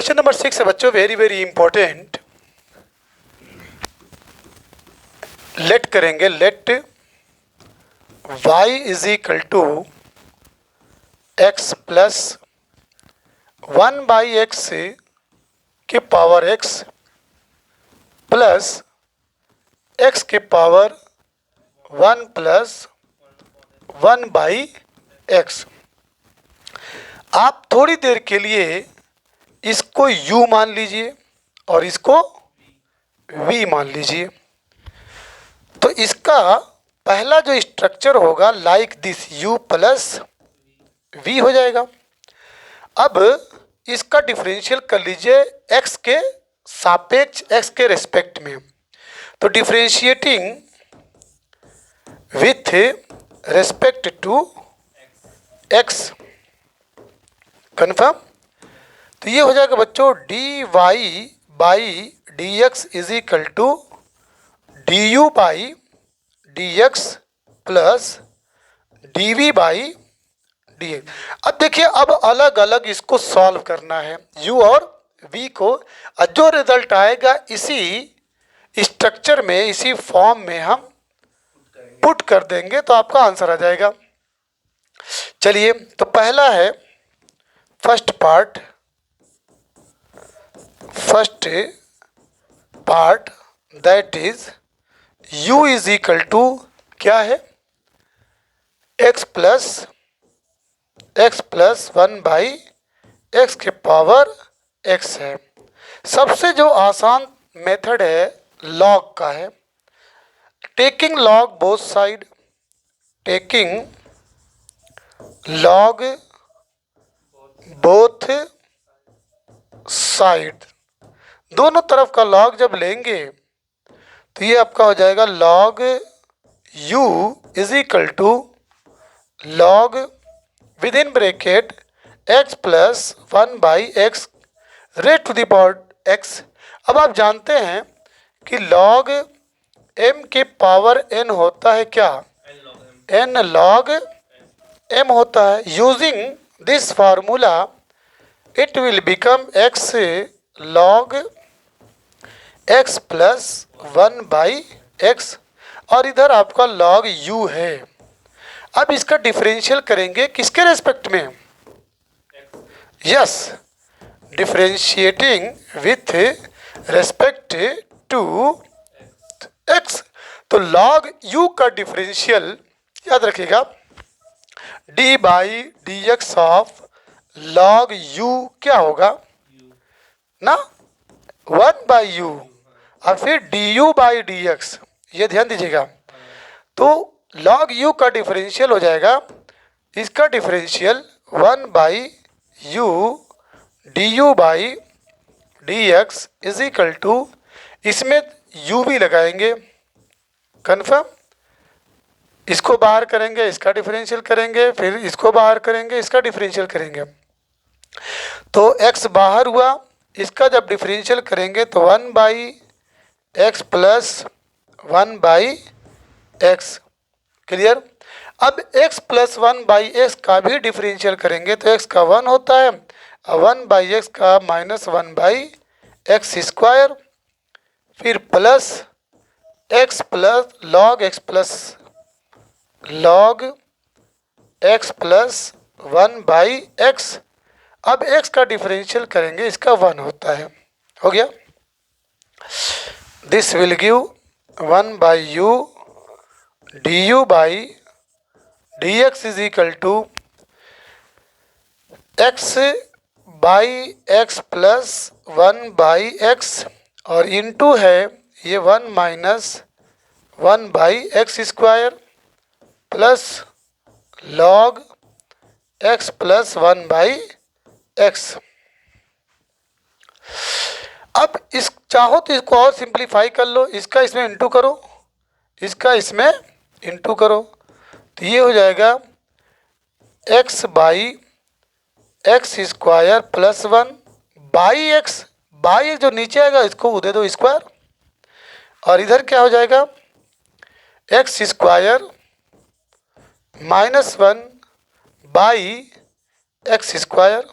Question number 6 है बच्चों, very very important. Let करेंगे, let y is equal to x plus 1/x के power x plus x के power 1 plus 1/x। आप थोड़ी देर के लिए इसको u मान लीजिए और इसको v मान लीजिए। तो इसका पहला जो स्ट्रक्चर होगा like this u plus v हो जाएगा। अब इसका डिफरेंशियल कर लीजिए x के सापेक्ष, x के रेस्पेक्ट में। तो differentiating with respect to x, confirm. तो ये हो जाएगा बच्चों dy by d x is equal to d u by d x plus d v by d x. अब देखिए, अब अलग अलग इसको सॉल्व करना है u और v को। जो रिजल्ट आएगा इसी स्ट्रक्चर में, इसी फॉर्म में हम पुट कर देंगे तो आपका आंसर आ जाएगा। चलिए, तो पहला है first part that is u is equal to क्या है, x प्लस 1/x के पावर x है। सबसे जो आसान मेथड है लॉग का है। Taking log both side, taking log both side, दोनों तरफ का लॉग जब लेंगे तो ये आपका हो जाएगा log u is equal to log within bracket x plus 1/x raise to the power x। अब आप जानते हैं कि लॉग m के पावर n होता है क्या, n log m होता है। Using this formula it will become x log x plus 1/x और इधर आपका log u है। अब इसका डिफरेंशियल करेंगे किसके रेस्पेक्ट में, yes, differentiating with respect to x। तो log u का डिफरेंशियल याद रखिएगा, d by d x of log u क्या होगा ना, 1/u और फिर du बाई डी एक्स, ये ध्यान दीजिएगा। तो log u का डिफरेंशियल हो जाएगा, इसका differential 1/u du by d x is equal to, इसमें u भी लगाएंगे, कन्फर्म। इसको बाहर करेंगे, इसका डिफरेंशियल करेंगे, फिर इसको बाहर करेंगे, इसका डिफरेंशियल करेंगे। तो x बाहर हुआ, इसका जब डिफरेंशियल करेंगे तो 1/x प्लस 1/x, क्लियर। अब x प्लस 1/x का भी डिफरेंशियल करेंगे तो x का 1 होता है, 1/x का माइनस 1/x स्क्वायर, फिर plus x plus log x plus 1/x। अब x का डिफरेंशियल करेंगे, इसका 1 होता है, हो गया। This will give 1/u du by dx is equal to x by x plus 1/x और इंटू है ये 1 minus 1/x square plus log x plus 1/x। अब इस चाहो तो इसको और सिंप्लीफाई कर लो, इसका इसमें इंटू करो, इसका इसमें इंटू करो, तो ये हो जाएगा x by x square plus 1 by x, by जो नीचे आएगा इसको दे दो स्क्वायर, और इधर क्या हो जाएगा x square minus 1 by x square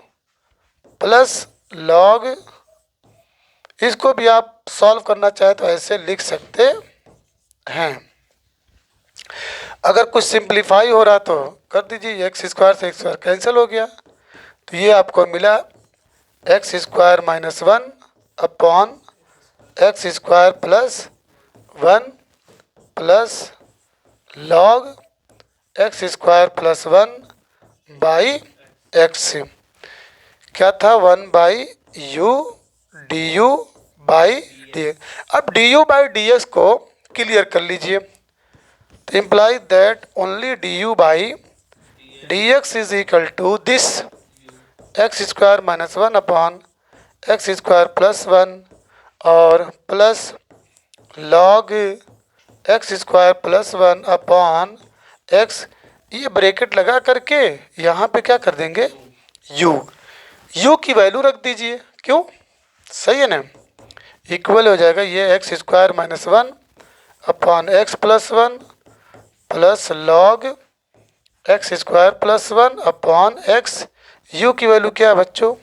plus log, इसको भी आप सॉल्व करना चाहे तो ऐसे लिख सकते हैं। अगर कुछ सिंप्लीफाई हो रहा तो कर दीजिए, एक्स स्क्वायर से एक्स स्क्वायर कैंसिल हो गया, तो ये आपको मिला x square minus one upon x square plus one plus log x square plus one by x. क्या था, one by u d u by d x. अब d u by d x को क्लियर कर लीजिए, तो imply that only d u by d x is equal to this x square minus one upon x square plus one और plus log x square plus one upon x, ये bracket लगा करके यहाँ पे क्या कर देंगे, यू की वैल्यू रख दीजिए। क्यों, सही है ना, इक्वल हो जाएगा ये x square minus one upon x plus one plus log x square plus one upon x. U की वैल्यू क्या है बच्चों,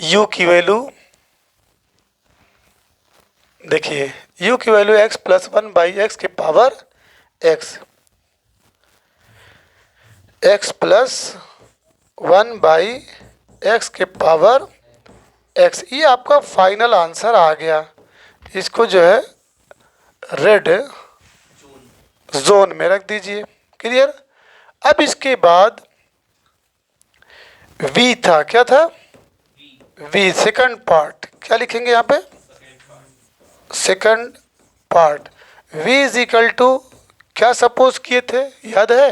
यू की वैल्यू देखिए, यू की value x plus one by x के power x, x plus one by x के power x. ये आपका फाइनल आंसर आ गया। इसको जो है रेड जोन में रख दीजिए। क्लियर। अब इसके बाद वी था, क्या था, वी सेकंड पार्ट, क्या लिखेंगे यहाँ पे, second part v is equal to क्या सपोज किए थे, याद है,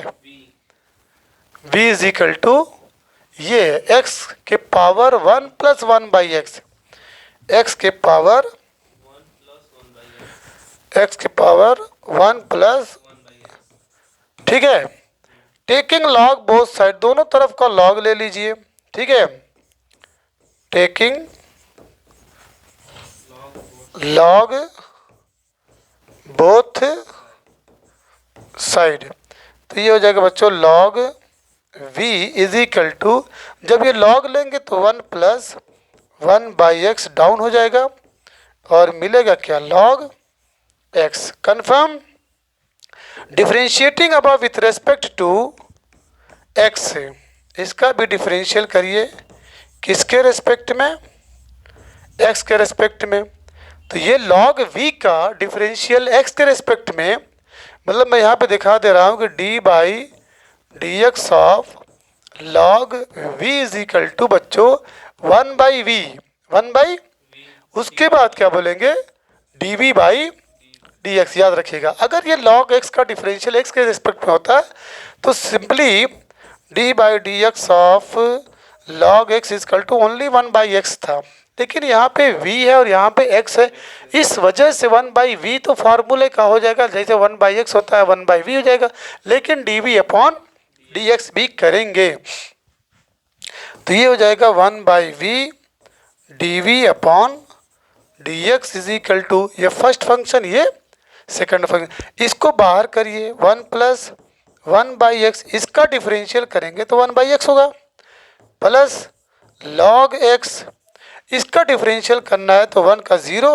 v इज इक्वल टू ये x के power one plus one by x, x के पावर वन प्लस, ठीक है, टेकिंग लॉग बोथ साइड, दोनों तरफ का लॉग ले लीजिए। ठीक है, टेकिंग लॉग बोथ साइड, तो ये हो जाएगा बच्चों log v is equal to, जब ये लॉग लेंगे तो one plus one by x down हो जाएगा और मिलेगा क्या, log x। Confirm. Differentiating above with respect to x, इसका भी डिफरेंशियल करिए, किसके रेस्पेक्ट में, x के रेस्पेक्ट में। तो ये log v का डिफरेंशियल x के रेस्पेक्ट में, मतलब मैं यहाँ पे दिखा दे रहा हूँ कि d by d x of log v is equal to बच्चों one by v, one by, उसके बाद क्या बोलेंगे, d v by d x. याद रखिएगा, अगर ये log x का डिफरेंशियल x के रेस्पेक्ट में होता तो simply d by d x of log x is equal to only one by x था, लेकिन यहाँ पे v है और यहाँ पे x है, इस वजह से वन बाई वी तो फार्मूले का हो जाएगा, जैसे वन बाई एक्स होता है वन बाई वी हो जाएगा, लेकिन d v upon d x भी करेंगे, तो ये हो जाएगा one by v d v upon d x is equal to, ये फर्स्ट फंक्शन, ये सेकंड फंक्शन, इसको बाहर करिए, one plus one by x, इसका डिफरेंशियल करेंगे तो वन बाई एक्स होगा, प्लस लॉग एक्स, इसका डिफरेंशियल करना है तो वन का ज़ीरो,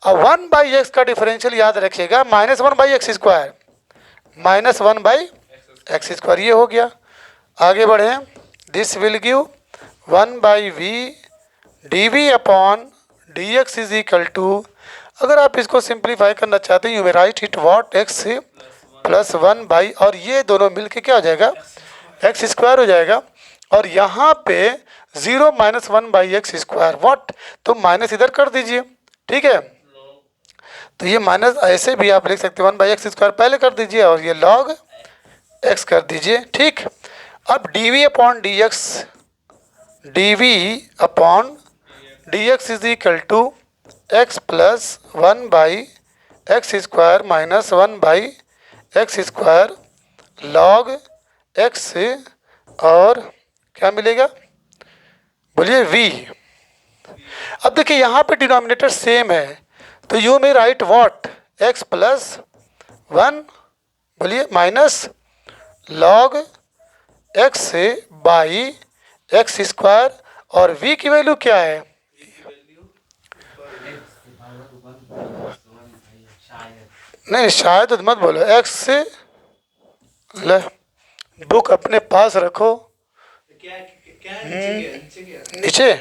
और वन बाई एक्स का डिफरेंशियल याद रखिएगा minus one by x square, minus one by x square, ये हो गया। आगे बढ़ें, this will give one by v d v upon d x is equal to, अगर आप इसको सिंप्लीफाई करना चाहते हैं you may write it what x plus one by, और ये दोनों मिलके क्या हो जाएगा, एक्स स्क्वायर हो जाएगा, और यहाँ पे zero minus one by x square what, तो माइनस इधर कर दीजिए। ठीक है, तो ये माइनस ऐसे भी आप लिख सकते हैं, वन बाई एक्स स्क्वायर पहले कर दीजिए और ये लॉग एक्स कर दीजिए। ठीक, अब d v upon d x, d v upon d x is equal to x plus one by x square minus one by x square log x, और क्या मिलेगा, बोलिए v। अब देखिए यहाँ पे डिनोमिनेटर सेम है, तो यू में right what, x plus one, बोलिए minus log x by x square, और v की वैल्यू क्या है? नहीं शायद तो मत बोलो, x से ले, बुक अपने पास रखो। नीचे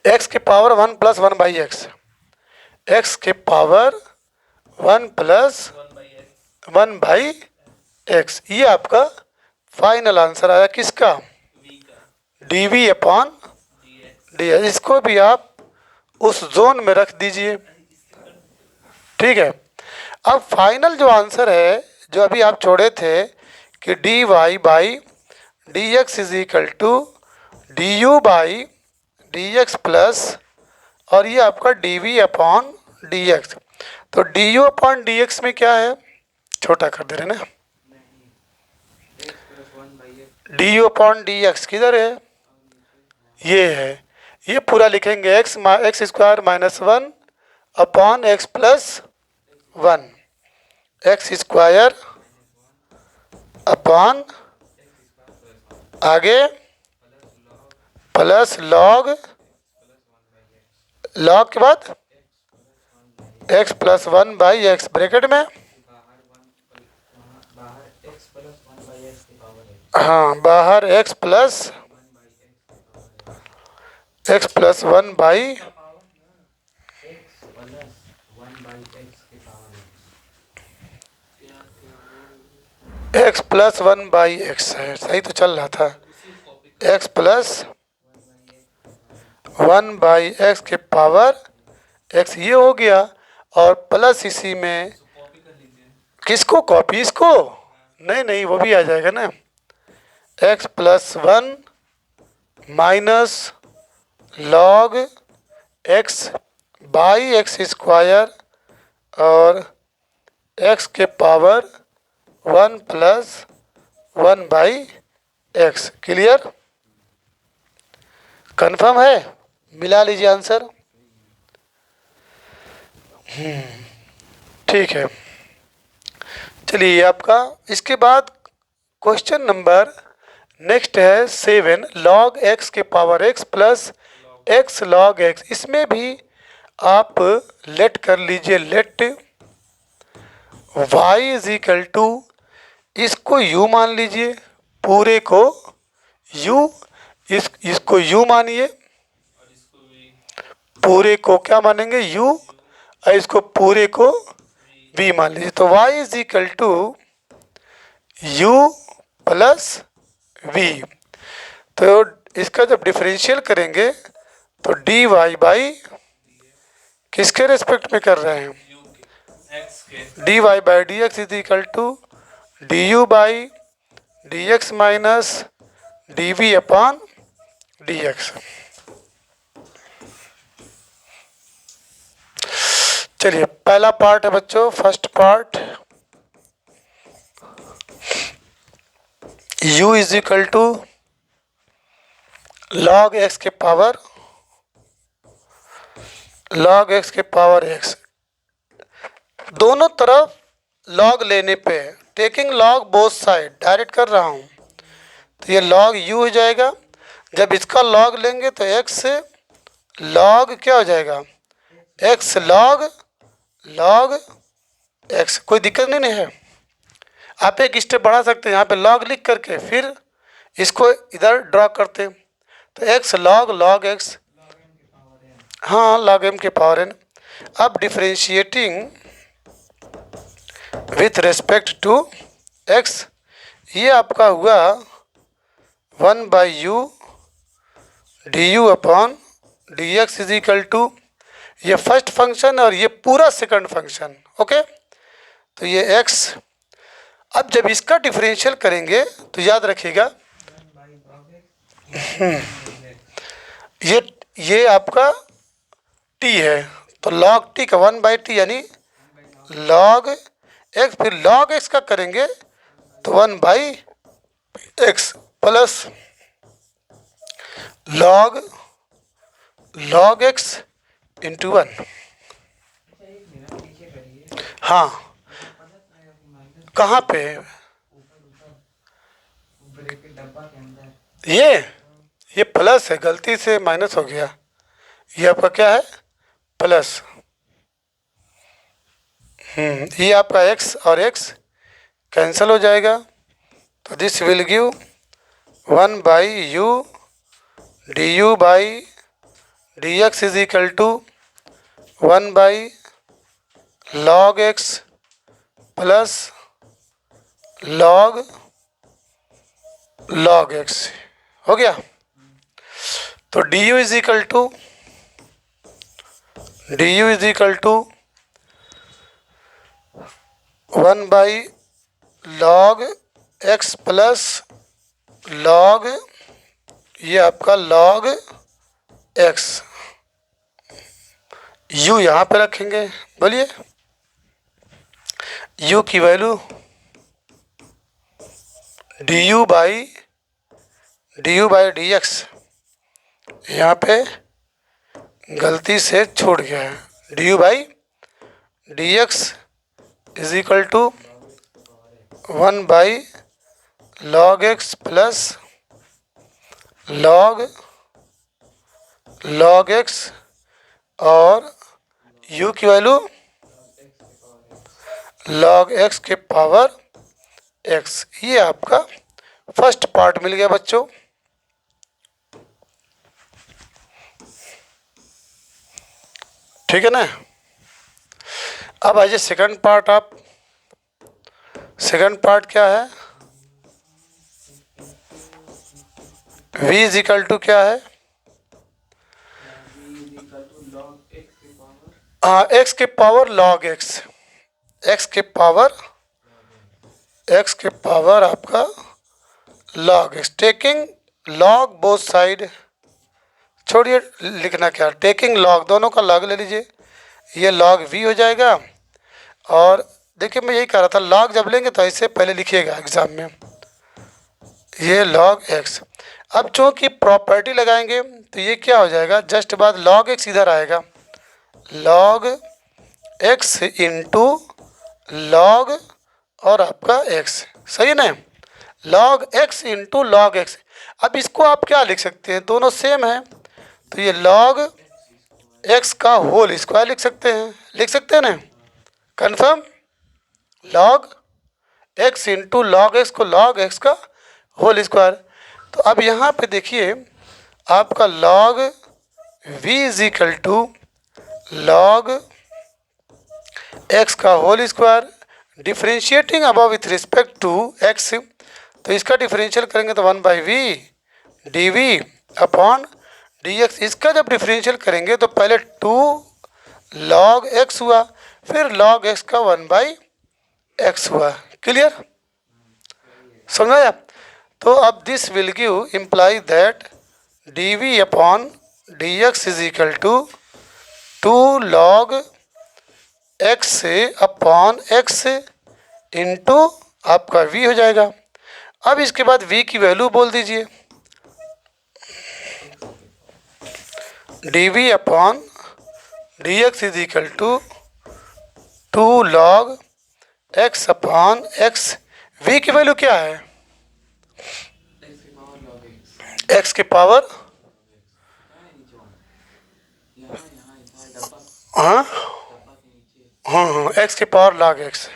x के power 1 plus 1 by x, x के पावर 1 प्लस 1 बाई एक्स, ये आपका फाइनल आंसर आया किसका? D v upon d. इसको भी आप उस जोन में रख दीजिए, ठीक है। अब फाइनल जो आंसर है जो अभी आप छोड़े थे कि d y by d x is equal to d u by d x plus, और ये आपका d v upon d x. तो d u upon d x में क्या है? छोटा कर दे रहे ना, d u upon d x किधर है? ये है, ये पूरा लिखेंगे x square minus 1 upon x plus 1, x square upon आगे प्लस लॉग, लॉग के बाद x plus 1 by x bracket में, हाँ बाहर x plus 1 by x plus 1 by x है, सही तो चल रहा था। एक्स प्लस 1 बाई एक्स के पावर एक्स ये हो गया, और प्लस इसी में किसको कॉपी, इसको नहीं नहीं वो भी आ जाएगा ना, x plus 1 minus log x by x square और एक्स के power 1 plus 1 by x. Clear? Confirm है? मिला लीजिए आंसर। ठीक है, चलिए आपका इसके बाद क्वेश्चन नंबर नेक्स्ट है 7, लॉग एक्स के power x plus x log x. इसमें भी आप लेट कर लीजिए, let y is equal to, इसको u मान लीजिए, पूरे को u, इसको u मानिए, पूरे को क्या मानेंगे u, और इसको पूरे को v मान लीजिए। तो y is equal to u plus v। तो इसका जब डिफरेंशियल करेंगे तो डी वाई बाई किसके रेस्पेक्ट में कर रहे हैं? D y by d x is equal to d u by d x minus d v upon d x. चलिए पहला पार्ट है बच्चों, first part, u is equal to log x के पावर x, दोनों तरफ लॉग लेने पे, taking log both side, direct कर रहा हूँ, तो ये लॉग u हो जाएगा। जब इसका लॉग लेंगे तो x से लॉग क्या हो जाएगा? x log x। कोई दिक्कत नहीं है, आप एक स्टेप बढ़ा सकते हैं, यहाँ पे लॉग लिख करके फिर इसको इधर ड्रॉ करते हैं, तो x लॉग x, हाँ लॉग m के पावर n। अब differentiating with respect to x, ये आपका हुआ 1 by u d u upon d x is equal to, ये फर्स्ट फंक्शन और ये पूरा सेकंड फंक्शन, ओके। तो ये x, अब जब इसका डिफरेंशियल करेंगे तो याद रखिएगा ये आपका t है, तो log t का 1 बाई टी यानी log x, फिर log x का करेंगे तो 1 by x plus log x into 1। हाँ कहाँ पे? ये प्लस है, गलती से माइनस हो गया, ये आपका क्या है प्लस। ये आपका x और x कैंसिल हो जाएगा, तो this will give 1/u du by dx is equal to 1/log x plus log x हो गया। तो du is equal to 1/log x plus log, ये आपका log x, u यहाँ पे रखेंगे, बोलिए u की वैल्यू du बाई dx, यहाँ पे गलती से छूट गया है, du by dx is equal to 1/log x plus log x और u की वैल्यू log x के पावर x। ये आपका फर्स्ट पार्ट मिल गया बच्चों। ठीक है ना। अब आइए सेकंड पार्ट। आप सेकंड पार्ट क्या है, v इज इक्वल टू क्या है, हाँ x के पावर log x, x के पावर आपका log x, taking log both side, छोड़िए लिखना क्या, टेकिंग log, दोनों का log ले लीजिए, ये log v हो जाएगा। और देखिए मैं यही कह रहा था, log जब लेंगे तो ऐसे पहले लिखिएगा एग्जाम में, ये log x। अब चूँकि प्रॉपर्टी लगाएंगे तो ये क्या हो जाएगा, जस्ट बाद log x इधर आएगा, log x इंटू log और आपका x, सही है ना, log x into log x। अब इसको आप क्या लिख सकते हैं, दोनों सेम है, तो ये log x का होल स्क्वायर लिख सकते हैं ना, confirm, log x into log x को log x का होल स्क्वायर। तो अब यहाँ पे देखिए आपका log v is equal to log x का whole square, differentiating above with respect to x, तो इसका डिफरेंशियल करेंगे तो 1/v dv अपॉन dx। इसका जब डिफरेंशियल करेंगे तो पहले 2 log x हुआ, फिर log x का 1/x हुआ। क्लियर, समझाया। तो अब this will give imply that dv upon dx is equal to 2 log x upon x into आपका v हो जाएगा। अब इसके बाद v की वैल्यू बोल दीजिए, dv upon dx is equal to 2 log x upon x। v की वैल्यू क्या है, x के पावर, हाँ x के पावर log x,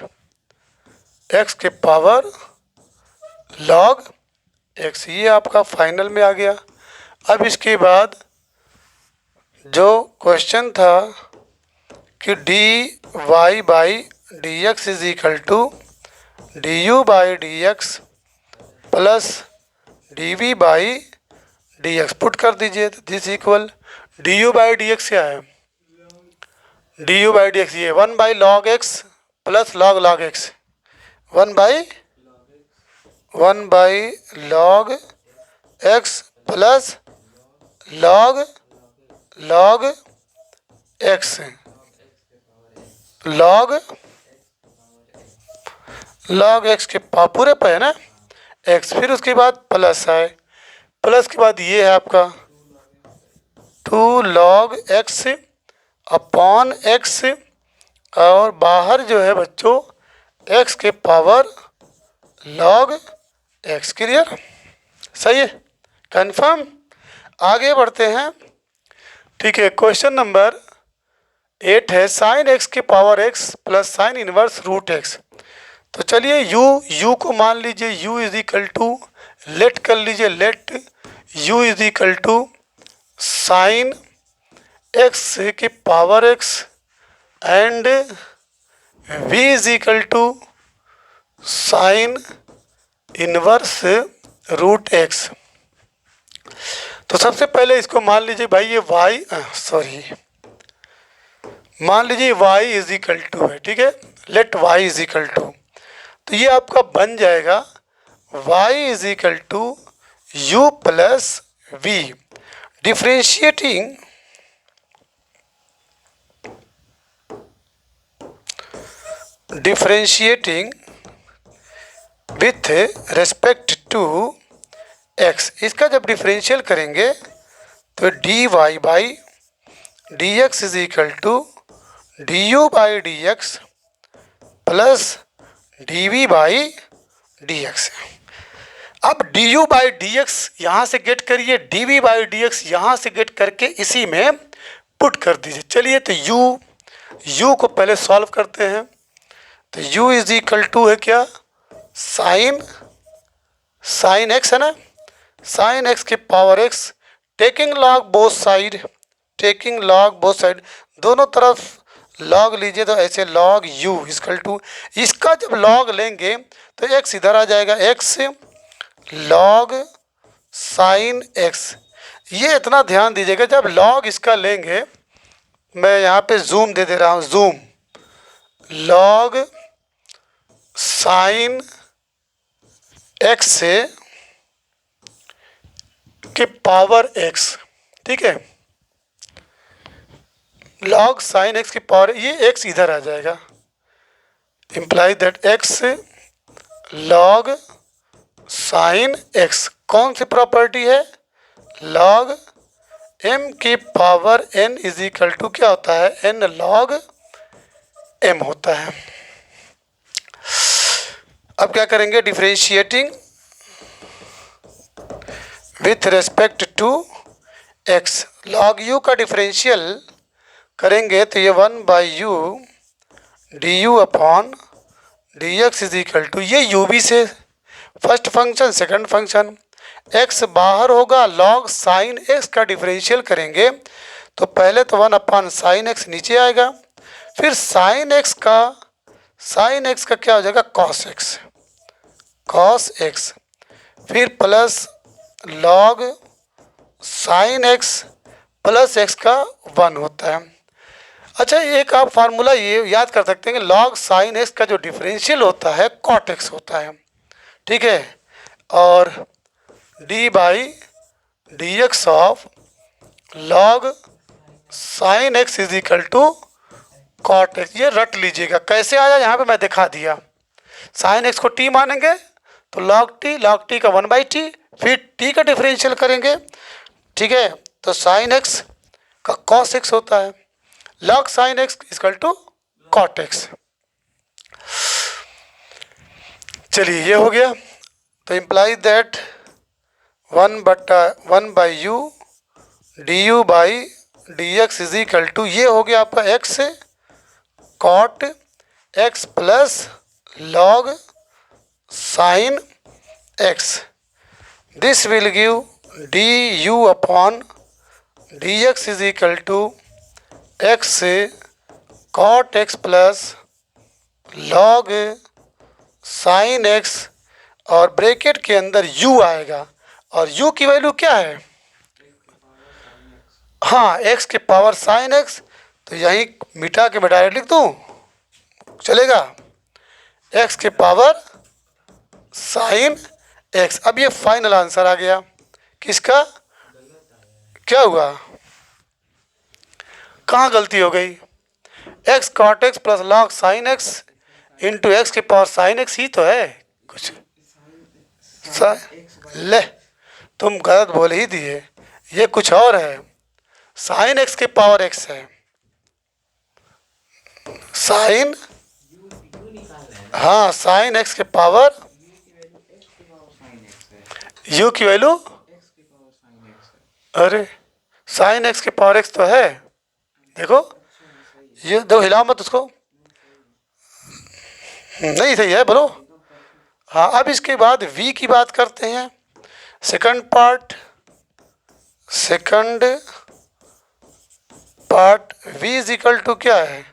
x के पावर log x, ये आपका फाइनल में आ गया। अब इसके बाद जो क्वेश्चन था कि dy by dx is equal to du by dx plus dv by dx, put कर दीजिए, तो this equal du by dx क्या है, du बाई dx ये 1/log x plus log x, 1/log x plus log x, log x के पूरे पे है ना x, फिर उसके बाद प्लस है, प्लस के बाद ये है आपका 2 log x अपॉन x, और बाहर जो है बच्चों x के पावर log x। क्लियर, सही है, कन्फर्म। आगे बढ़ते हैं। ठीक है, क्वेश्चन नंबर 8 है साइन एक्स की power x plus sine inverse root x. तो चलिए u को मान लीजिए u is equal to, let कर लीजिए, let u is equal to sine x की power x and v is equal to sine inverse root x. तो सबसे पहले इसको मान लीजिए भाई ये मान लीजिए y इज इक्वल टू है, ठीक है, let y is equal to, तो ये आपका बन जाएगा y is equal to u plus v। Differentiating with respect to x, इसका जब डिफरेंशियल करेंगे तो dy by dx is equal to du by dx plus dv by dx। अब du बाई dx यहाँ से गेट करिए, dv बाई dx यहाँ से गेट करके इसी में पुट कर दीजिए। चलिए तो u को पहले सॉल्व करते हैं। तो u इज इक्वल टू है क्या, साइन x है ना, साइन x की power x, taking log both side, दोनों तरफ लॉग लीजिए तो ऐसे लॉग u इक्वल टू, इसका जब लॉग लेंगे तो x इधर आ जाएगा, x लॉग साइन x। ये इतना ध्यान दीजिएगा, जब लॉग इसका लेंगे, मैं यहाँ पे जूम दे रहा हूँ, जूम, लॉग साइन x से के पावर x, ठीक है, लॉग साइन x की पावर, ये x इधर आ जाएगा, imply that x log sine x कौन सी प्रॉपर्टी है, लॉग m की power n is equal to क्या होता है, n लॉग m होता है। अब क्या करेंगे, differentiating with respect to x, log u का डिफरेंशियल करेंगे तो ये 1 by u d u upon d x is equal to, ये u v से first function second function, x बाहर होगा, लॉग साइन x का डिफरेंशियल करेंगे तो पहले तो 1 अपॉन साइन x नीचे आएगा, फिर साइन x का क्या हो जाएगा, कॉस x, फिर plus log sine x plus x का 1 होता है। अच्छा, एक आप फार्मूला ये याद कर सकते हैं कि लॉग साइन x का जो डिफरेंशियल होता है कॉट x होता है, ठीक है, और d by d x of log sine x is equal to cot x। ये रट लीजिएगा, कैसे आया यहाँ पे मैं दिखा दिया, साइन x को t मानेंगे तो लॉग t का 1 बाई टी, फिर t का डिफरेंशियल करेंगे, ठीक है, तो साइन x का कॉस x होता है, log sine x equal to cot x। चलिए ये हो गया, तो imply that 1 by u d u by d x is equal to, ये हो गया आपका x cot x plus log sine x, this will give d u upon d x is equal to x cot x plus log sine x, और bracket के अंदर u आएगा, और u की वैल्यू क्या है, हाँ, x के पावर साइन x, तो यहीं मिटा के मैं डायरेक्ट लिख दूँ, चलेगा, x के पावर साइन x। अब ये फाइनल आंसर आ गया किसका, क्या हुआ, कहाँ गलती हो गई, x cot x plus log sine x into x के पावर साइन x ही तो है, कुछ ले तुम गलत बोल ही दिए, ये कुछ और है, साइन x के पावर x है, साइन, हाँ, साइन x के पावर u की वैल्यू अरे साइन एक्स की पावर एक्स तो है, देखो ये देखो, हिलाओ मत उसको, नहीं सही है बोलो। हाँ, अब इसके बाद v की बात करते हैं। Second part v is equal to क्या है,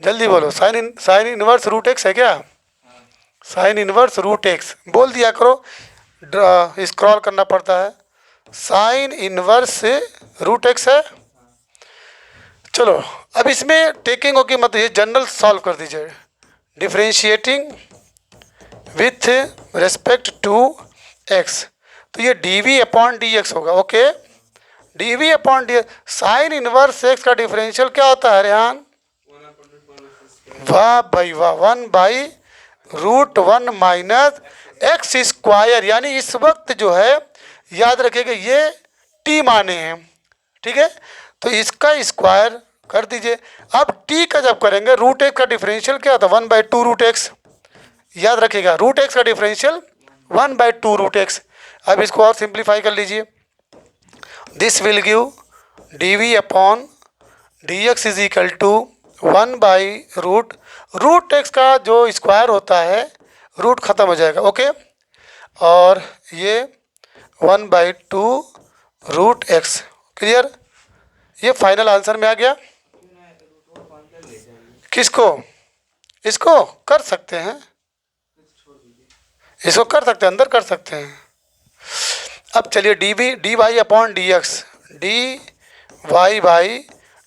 जल्दी बोलो। साइन इनवर्स रूट एक्स है क्या, साइन इनवर्स रूट एक्स बोल दिया करो, स्क्रॉल करना पड़ता है। साइन इनवर्स रूट एक्स है। चलो अब इसमें टेकिंग होगी, मतलब ये जनरल सॉल्व कर दीजिए। Differentiating with respect to x, तो ये d v upon d x होगा। Okay, d v upon d, sine inverse x का डिफरेंशियल क्या होता है रेहान, वाह भाई वाह, 1/√1 माइनस एक्स स्क्वायर, यानी इस वक्त जो है याद रखिएगा ये टी माने हैं, ठीक है, तो इसका स्क्वायर कर दीजिए। अब टी का जब करेंगे, रूट एक्स का डिफरेंशियल क्या होता है, 1/2√x, याद रखिएगा रूट एक्स का डिफरेंशियल 1/2√x। अब इसको और सिंप्लीफाई कर लीजिए, this will give d v upon d x is equal to 1/√x का जो स्क्वायर होता है रूट ख़त्म हो जाएगा। ओके, और ये 1/2√x, क्लियर, ये फाइनल आंसर में आ गया। किसको, इसको कर सकते हैं, इसको कर सकते हैं, अंदर कर सकते हैं। अब चलिए d y upon d x, d y by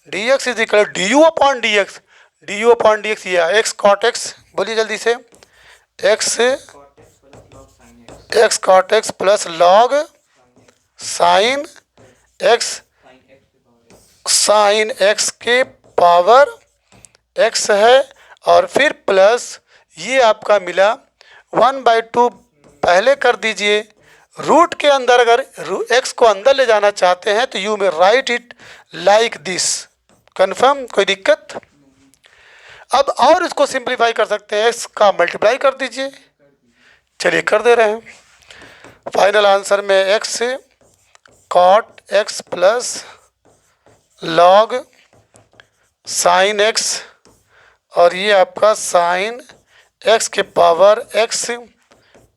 d x is equal d u upon d x, d u upon d x ये एक्स कॉट एक्स, बोलिए जल्दी से, x cot x plus log sine x के power x है, और फिर plus ये आपका मिला 1/2, पहले कर दीजिए। रूट के अंदर अगर एक्स को अंदर ले जाना चाहते हैं तो यू में right it like this, confirm, कोई दिक्कत। अब और इसको सिंप्लीफाई कर सकते हैं, एक्स का मल्टीप्लाई कर दीजिए, चलिए कर दे रहे हैं। फाइनल आंसर में x cot x plus log sine x, और ये आपका साइन एक्स के power x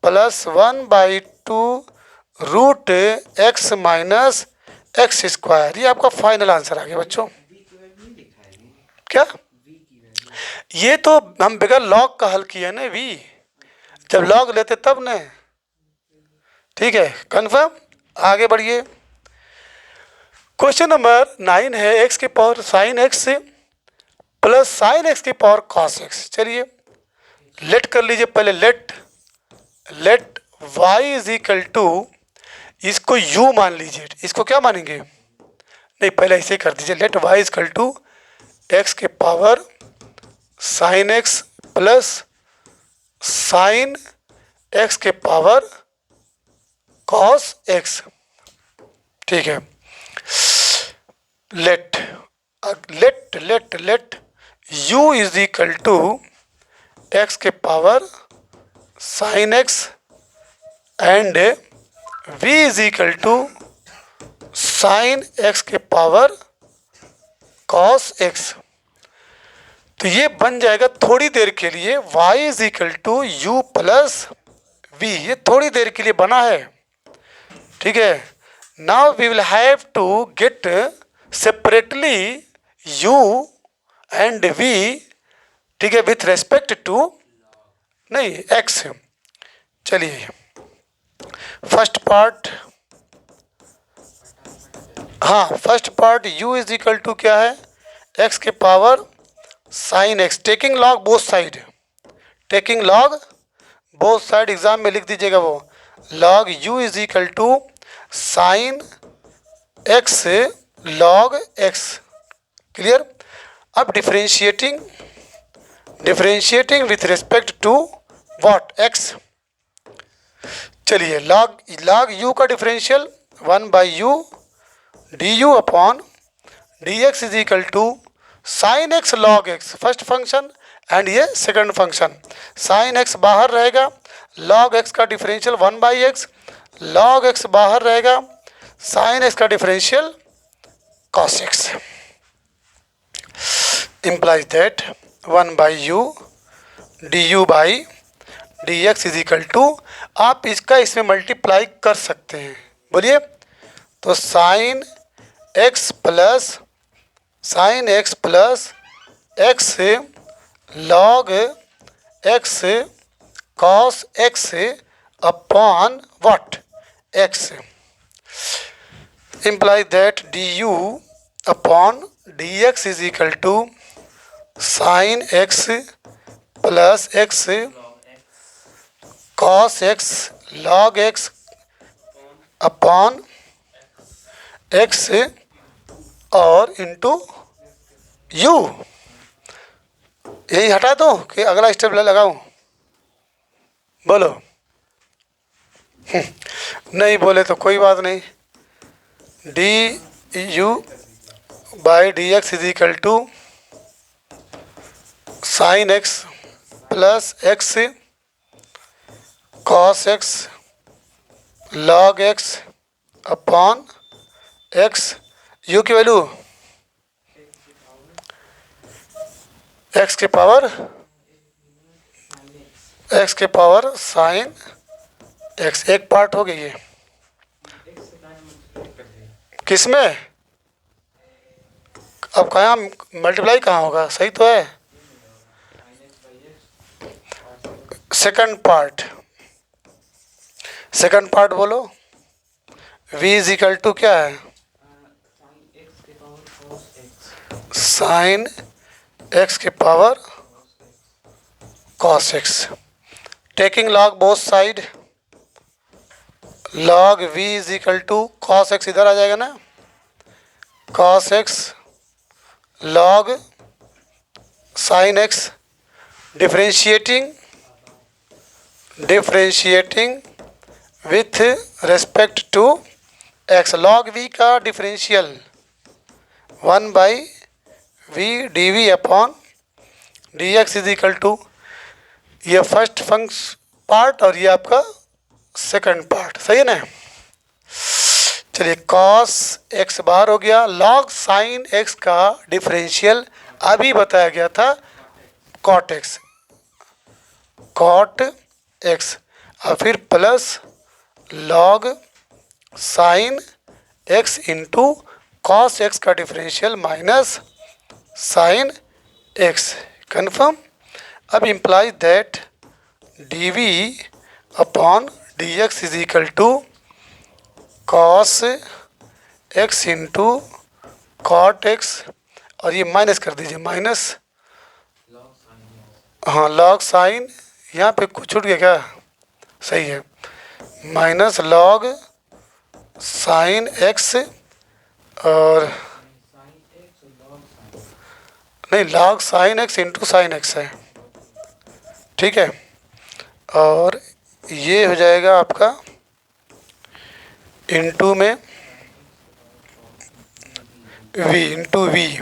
plus 1/2√x minus x square, ये आपका फाइनल आंसर आ गया बच्चों। क्या, ये तो हम बगैर लॉग का हल किया ना, वी जब लॉग लेते तब न, ठीक है, कन्फर्म। आगे बढ़िए, क्वेश्चन नंबर 9 है, एक्स के power sine x plus sine x की पावर कॉस एक्स। चलिए लेट कर लीजिए, पहले let y is equal to, इसको u मान लीजिए, इसको क्या मानेंगे, नहीं पहले ऐसे कर दीजिए, let y is equal to x के power sine x plus sine x के पावर कॉस एक्स, ठीक है। Let u is equal to x के power sine x and v is equal to sine x के power cos x, तो ये बन जाएगा थोड़ी देर के लिए y is equal to u plus v, ये थोड़ी देर के लिए बना है, ठीक है। Now we will have to get separately u and v, ठीक है, विथ रेस्पेक्ट टू नहीं x। चलिए फर्स्ट पार्ट, हाँ first part u is equal to क्या है, x के power sine x, taking log both side, taking log both side, exam में लिख दीजिएगा वो, log u is equal to sine x log x, clear. अब differentiating with respect to what, x. चलिए log u का डिफरेंशियल 1/u d u upon d x is equal to sine x log x, first function and ये second function, sine x बाहर रहेगा, log x का differential 1/x, log x बाहर रहेगा, sine x का differential cos x implies that 1 by u du by dx is equal to, आप इसका इसमें मल्टीप्लाई कर सकते हैं, बोलिए। तो sine x plus x log x cos x upon what x imply that du upon dx is equal to sine x plus x cos x log x upon x और into u. यही हटा दो कि अगला step लगाऊं? बोलो। नहीं बोले तो कोई बात नहीं। D u by d x is equal to sine x plus x cos x log x upon x, u की वैल्यू एक्स के पावर साइन एक्स, एक पार्ट हो गई है। किस में? अब कहाँ मल्टीप्लाई कहाँ होगा? सही तो है। सेकंड पार्ट बोलो। v इज इक्वल टू क्या है? साइन एक्स के power cos x, taking log both side, log v is equal to cos x इधर आ जाएगा ना, cos x log sine x, differentiating with respect to x, log v का differential 1 by v d v upon d x is equal to, ये first part और ये आपका second part, सही है ना। चलिए कॉस एक्स बाहर हो गया, लॉग साइन एक्स का डिफरेंशियल अभी बताया गया था कॉट एक्स और फिर plus log sine x into cos x का differential minus sine x, confirm. अब implies that d v upon d x is equal to cos x into cot x, और ये माइनस कर दीजिए, माइनस हाँ log sign, यहाँ पे कुछ छूट गया क्या? सही है, माइनस लॉग साइन एक्स और नहीं log sine x into sine x है, ठीक है। और ये हो जाएगा आपका इंटू में v इंटू वी,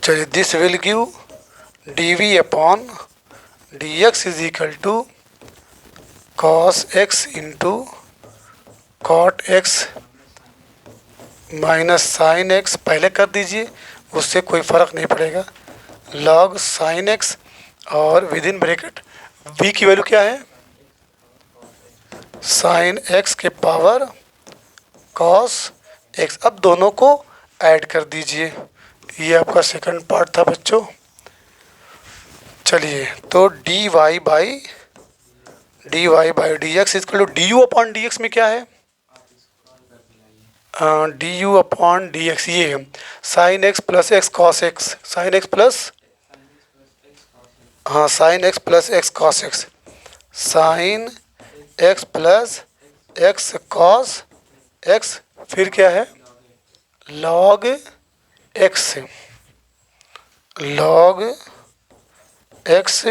चलिए this will give d v upon d x is equal to cos x into cot x minus sine x, पहले कर दीजिए उससे कोई फ़र्क नहीं पड़ेगा, लॉग साइन एक्स और विद इन ब्रैकेट v की वैल्यू क्या है? साइन एक्स के पावर कॉस एक्स। अब दोनों को ऐड कर दीजिए, ये आपका सेकंड पार्ट था बच्चों। चलिए तो dy by d x equal to d u upon d x में क्या है? D u upon d x, ये sine x plus x cos x, sine x plus हाँ sine x plus x cos x, sine x plus x cos x, फिर क्या है? Log x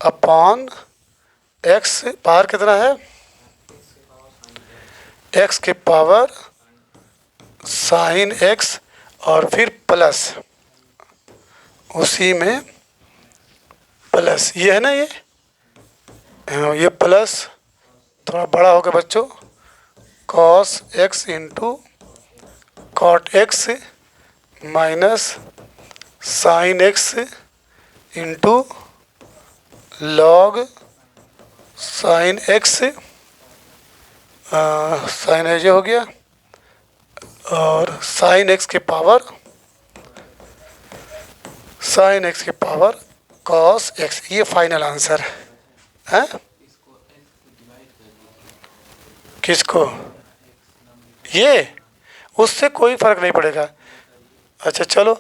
upon x, power कितना है? X के power sine x और फिर प्लस उसी में प्लस, ये है ना, ये प्लस थोड़ा बड़ा हो गया बच्चों, cos x into cot x minus sine x into log sine x, sine एज हो गया, और साइन एक्स के पावर कॉस एक्स, ये फाइनल आंसर है। किसको? ये उससे कोई फर्क नहीं पड़ेगा। अच्छा चलो,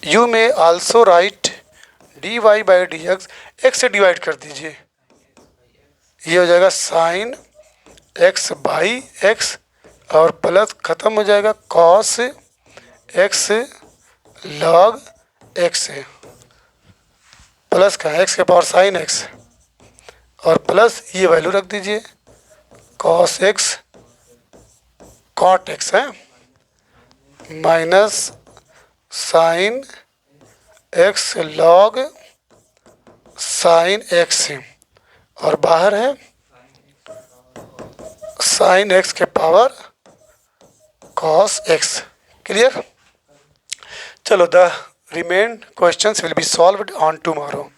you may also write d y by d x, x से डिवाइड कर दीजिए, ये हो जाएगा साइन एक्स बाई एक्स, और प्लस ख़त्म हो जाएगा cos x log x, plus का एक्स के पावर साइन एक्स, और प्लस ये वैल्यू रख दीजिए कॉस एक्स कॉट एक्स है, minus sine x log sine x, और बाहर है साइन एक्स के पावर कॉस एक्स। क्लियर? चलो, the remain questions will be solved on tomorrow.